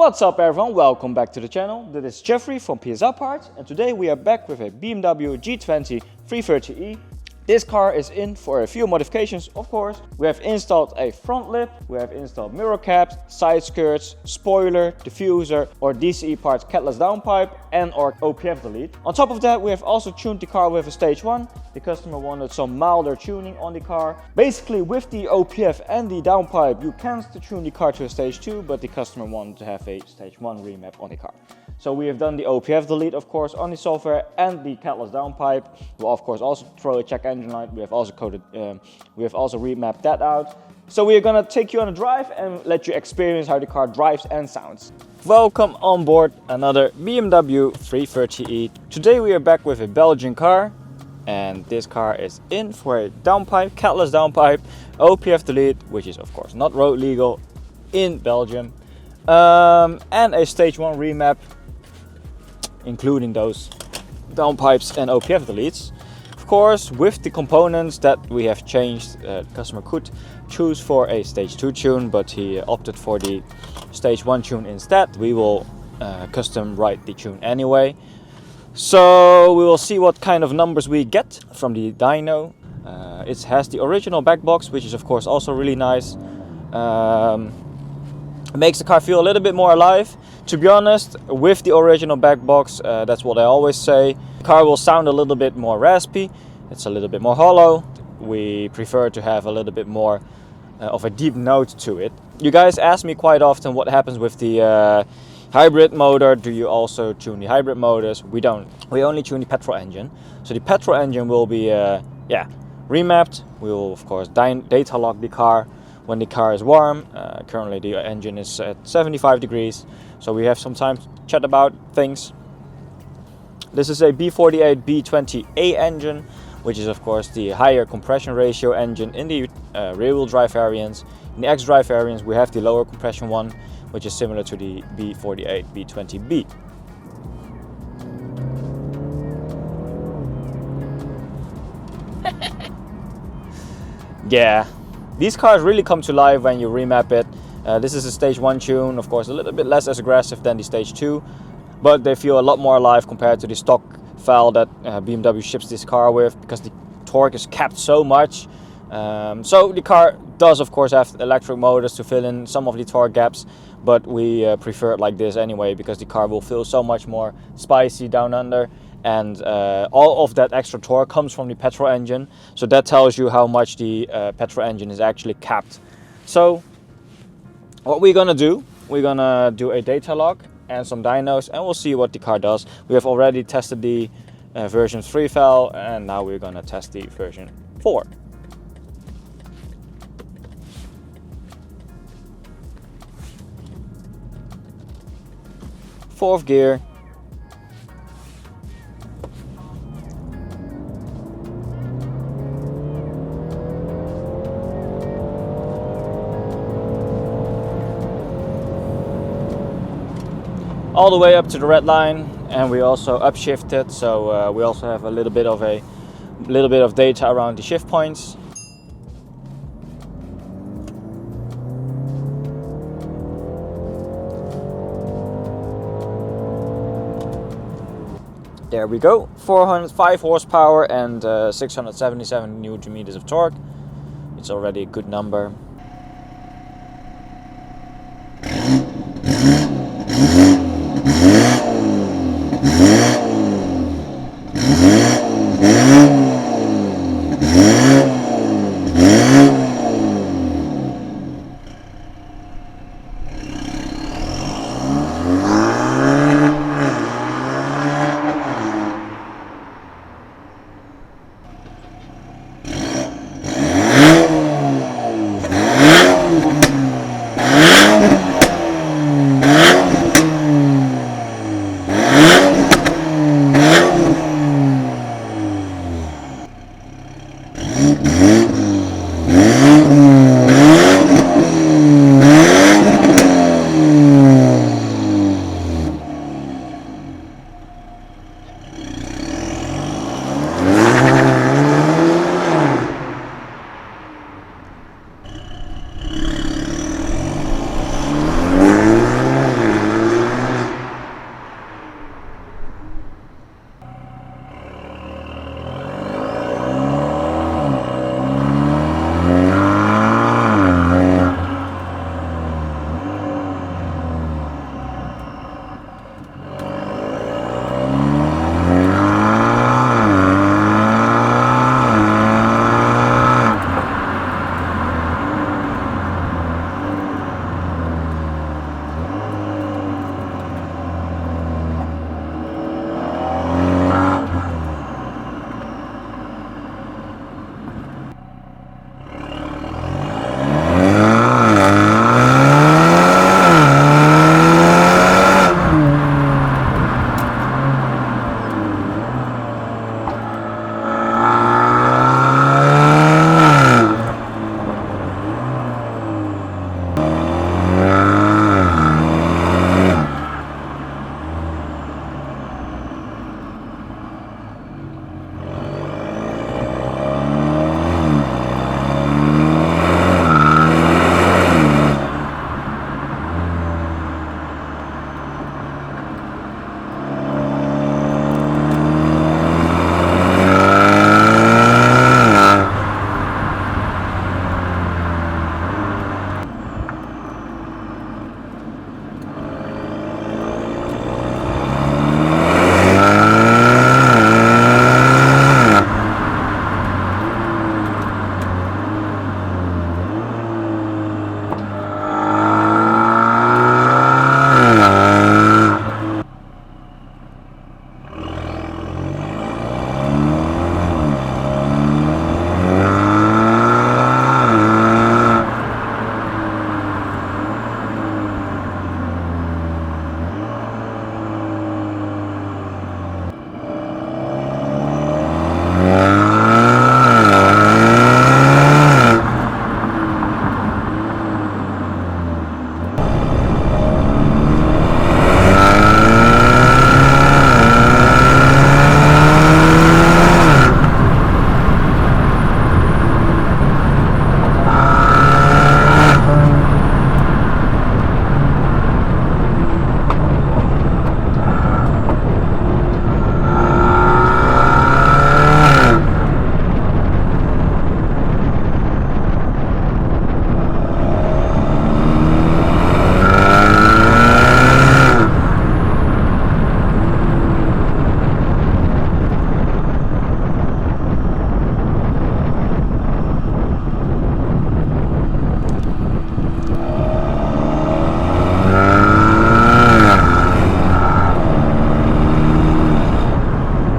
What's up everyone, welcome back to the channel. This is Jeffrey from PSR Parts and today we are back with a BMW G20 330e. This car is in for a few modifications, of course. We have installed a front lip, we have installed mirror caps, side skirts, spoiler, diffuser, or DCE Parts Catless Downpipe and or OPF delete. On top of that, we have also tuned the car with a stage 1. The customer wanted some milder tuning on the car. Basically, with the OPF and the downpipe, you can tune the car to a stage 2, but the customer wanted to have a stage 1 remap on the car. So we have done the OPF delete, of course, on the software and the Catless Downpipe. We'll of course also throw a check engine light. We have also remapped that out. So we are gonna take you on a drive and let you experience how the car drives and sounds. Welcome on board another BMW 330e. Today we are back with a Belgian car, and this car is in for a downpipe, Catless Downpipe, OPF delete, which is of course not road legal in Belgium, and a stage 1 remap, including those downpipes and OPF deletes. Of course, with the components that we have changed, the customer could choose for a stage 2 tune, but he opted for the stage 1 tune instead. We will custom write the tune anyway. So we will see what kind of numbers we get from the dyno. It has the original back box, which is of course also really nice. It makes the car feel a little bit more alive. To be honest, with the original back box, that's what I always say, the car will sound a little bit more raspy. It's a little bit more hollow. We prefer to have a little bit more of a deep note to it. You guys ask me quite often what happens with the hybrid motor. Do you also tune the hybrid motors? We don't. We only tune the petrol engine. So the petrol engine will be remapped. We will of course data lock the car when the car is warm. Currently the engine is at 75 degrees, so we have some time to chat about things. This is a B48 B20A engine, which is of course the higher compression ratio engine in the rear-wheel drive variants. In the X-Drive variants we have the lower compression one, which is similar to the B48 B20B. Yeah, these cars really come to life when you remap it. This is a stage 1 tune, of course a little bit less aggressive than the stage 2, but they feel a lot more alive compared to the stock file that BMW ships this car with, because the torque is capped so much. So the car does of course have electric motors to fill in some of the torque gaps, but we prefer it like this anyway, because the car will feel so much more spicy down under, and all of that extra torque comes from the petrol engine. So that tells you how much the petrol engine is actually capped. So what we're gonna do a data log and some dynos, and we'll see what the car does. We have already tested the version 3 file, and now we're gonna test the version 4. Fourth gear. All the way up to the red line, and we also upshifted, so we also have a little bit of data around the shift points. There we go, 405 horsepower and 677 Newton meters of torque. It's already a good number.